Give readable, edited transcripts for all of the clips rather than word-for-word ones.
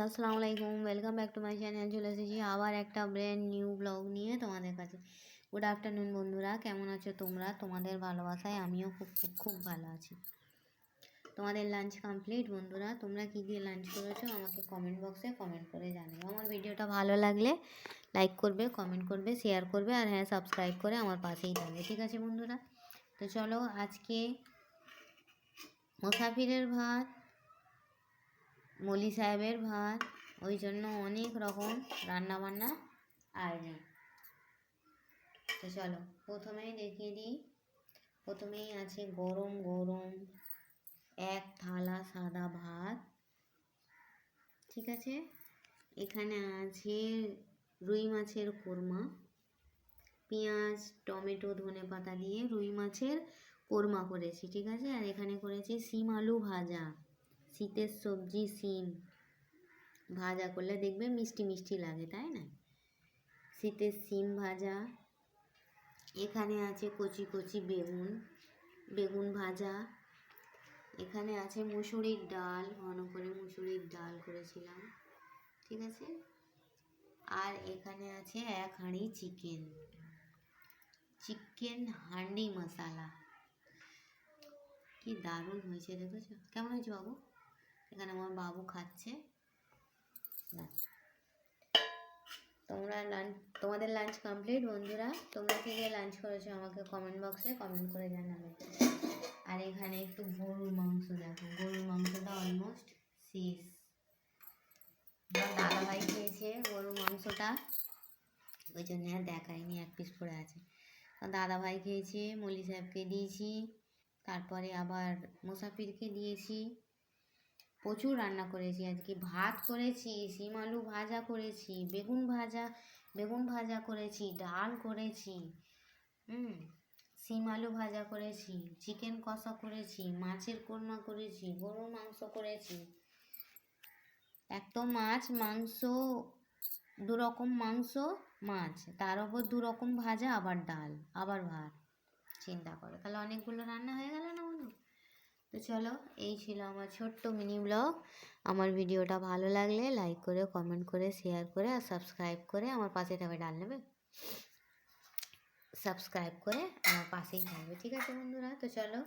আসসালামু আলাইকুম, welcome back to my channel. চলে এসেছি আবার একটা ব্র্যান্ড নিউ ব্লগ নিয়ে তোমাদের কাছে। গুড আফটারনুন বন্ধুরা, কেমন আছো তোমরা? তোমাদের ভালোবাসায় আমিও খুব খুব খুব ভালো আছি। তোমাদের লাঞ্চ কমপ্লিট বন্ধুরা? তোমরা কী দিয়ে লাঞ্চ করেছো আমাকে কমেন্ট বক্সে কমেন্ট করে জানিও। আমার ভিডিওটা ভালো লাগলে লাইক করবে, কমেন্ট করবে, শেয়ার করবে, আর হ্যাঁ, সাবস্ক্রাইব করে আমার পাশেই থাকবে। ঠিক আছে বন্ধুরা? তো চলো, আজকে মুসাফিরের ভাত, মলি সাহেবের ভাত, ওই জন্য অনেক রকম রান্নাবান্না আয়োজন। তো চলো প্রথমেই দেখিয়ে দিই। প্রথমেই আছে গরম গরম এক থালা সাদা ভাত। ঠিক আছে, এখানে আছে রুই মাছের কোরমা, পেঁয়াজ টমেটো ধনে পাতা দিয়ে রুই মাছের কোরমা করেছি। ঠিক আছে, আর এখানে করেছি শিম আলু ভাজা। শীতের সবজি শিম ভাজা করলে দেখবে মিষ্টি মিষ্টি লাগে, তাই না? শীতের শিম ভাজা। এখানে আছে কচি কচি বেগুন, বেগুন ভাজা। এখানে আছে মুসুরির ডাল, ঘন করে মুসুরির ডাল করেছিলাম। ঠিক আছে, আর এখানে আছে এক হাঁড়ি চিকেন, চিকেন হান্ডি মশলা। কি দারুণ হয়েছে, দেখেছো? কেমন হয়েছে বাবু? এখানে আমার বাবু খাচ্ছে। তোমাদের লাঞ্চ কমপ্লিট বন্ধুরা? তোমরা কি দিয়ে লাঞ্চ করেছো আমাকে কমেন্ট বক্সে কমেন্ট করে জানাবে। আর এখানে একটু গরুর মাংস, দেখো গরুর মাংসটা অলমোস্ট শেষ। দাদাভাই খেয়েছে গরুর মাংসটা, ওই জন্য আর দেখাইনি, এক পিস পড়ে আছে। দাদাভাই খেয়েছে, মলি সাহেবকে দিয়েছি, তারপরে আবার মুসাফিরকে দিয়েছি। প্রচুর রান্না করেছি আজকে। ভাত করেছি, শিম আলু ভাজা করেছি, বেগুন ভাজা করেছি, ডাল করেছি, শিম আলু ভাজা করেছি, চিকেন কষা করেছি, মাছের কোরমা করেছি, গরুর মাংস করেছি। এক তো মাছ মাংস, দু রকম মাংস মাছ, তার ওপর দু রকম ভাজা, আবার ডাল, আবার ভাত। চিন্তা করো, তাহলে অনেকগুলো রান্না হয়ে গেল না বন্ধু? তো চলো, এই ছিল আমার ছোট্ট মিনি ব্লগ। আমার ভিডিওটা ভালো লাগলে লাইক করে, কমেন্ট করে, শেয়ার করে, আর সাবস্ক্রাইব করে আমার পাশে থাকবে। ডাল নেবে? সাবস্ক্রাইব করে আমার পাশেই থাকবে। ঠিক আছে বন্ধুরা? তো চলো,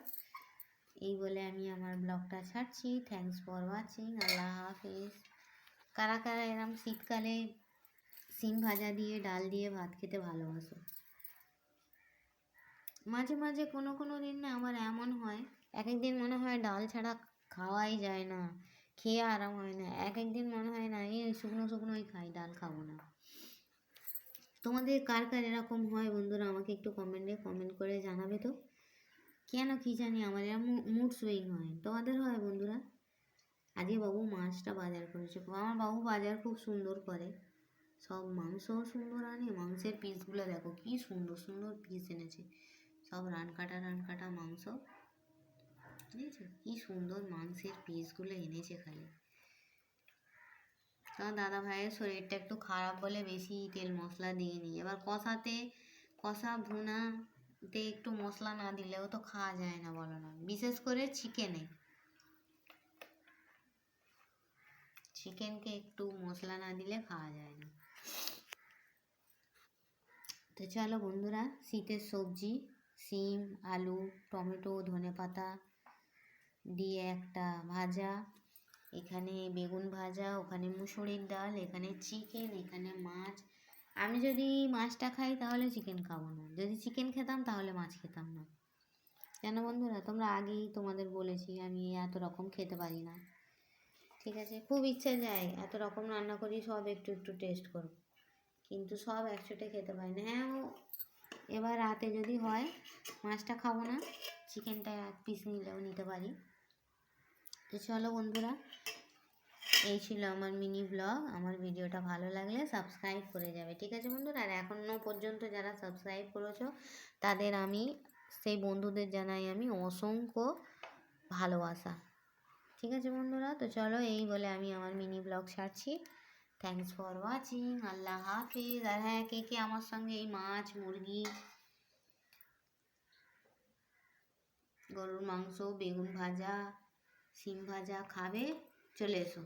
এই বলে আমি আমার ব্লগটা ছাড়ছি। Thanks for watching. আল্লাহ হাফিজ। কারা কারা এরম শীতকালে শিম ভাজা দিয়ে ডাল দিয়ে ভাত খেতে ভালোবাসো? মাঝে মাঝে কোনো কোনো দিন না আমার এমন হয়, এক একদিন মনে হয় ডাল ছাড়া খাওয়াই যায় না, খেয়ে আরাম হয় না। এক একদিন মনে হয় না, এই শুকনো শুকনোই খাই, ডাল খাবো না। তোমাদের কার কার এরকম হয় বন্ধুরা? আমাকে একটু কমেন্টে কমেন্ট করে জানাবে তো। কেন কি জানি আমার এরকম মুড সুইং হয়। তোমাদের হয় বন্ধুরা? আজকে বাবু মাছটা বাজার করেছে। আমার বাবু বাজার খুব সুন্দর করে, সব মাংসও সুন্দর আনে। মাংসের পিসগুলো দেখো কি সুন্দর সুন্দর পিস এনেছে, সব রান কাটা মাংস। বুঝেছো কি সুন্দর মাংসের পিসগুলো এনেছে খালি। কারণ দাদা ভাইয়ের শরীরটা একটু খারাপ বলে বেশি তেল মশলা দিইনি। এবার কষা ভুনাতে একটু মশলা না দিলেও তো খাওয়া যায় না, বলো না? বিশেষ করে চিকেনকে একটু মশলা না দিলে খাওয়া যায় না। তো চলো বন্ধুরা, শীতের সবজি শিম আলু টমেটো ধনে পাতা দিয়ে একটা ভাজা, এখানে বেগুন ভাজা, ওখানে মুসুরির ডাল, এখানে চিকেন, এখানে মাছ। আমি যদি মাছটা খাই তাহলে চিকেন খাবো না, যদি চিকেন খেতাম তাহলে মাছ খেতাম না। কেন বন্ধুরা? তোমরা আগেই তোমাদের বলেছি আমি এত রকম খেতে পারি না। ঠিক আছে, খুব ইচ্ছা যায় এত রকম রান্না করি, সব একটু একটু টেস্ট করব, কিন্তু সব একসাথে খেতে পারি না। হ্যাঁ, এবার রাতে যদি হয় মাছটা খাবো না, চিকেনটা এক পিস নিলেও নিতে পারি। তো চলো বন্ধুরা, এই ছিল আমার মিনি ব্লগ। আমার ভিডিওটা ভালো লাগলে সাবস্ক্রাইব করে যাবে। ঠিক আছে বন্ধুরা? আর এখনও পর্যন্ত যারা সাবস্ক্রাইব করেছো তাদের আমি, সেই বন্ধুদের জানাই আমি অসংখ্য ভালোবাসা। ঠিক আছে বন্ধুরা? তো চলো, এই বলে আমি আমার মিনি ব্লগ ছাড়ছি। Thanks for watching. আল্লাহ হাফিজ। আর হ্যাঁ, কে কে আমার সঙ্গে এই মাছ মুরগি গরুর মাংস বেগুন ভাজা শিম ভাজা খাবে, চলে এসো।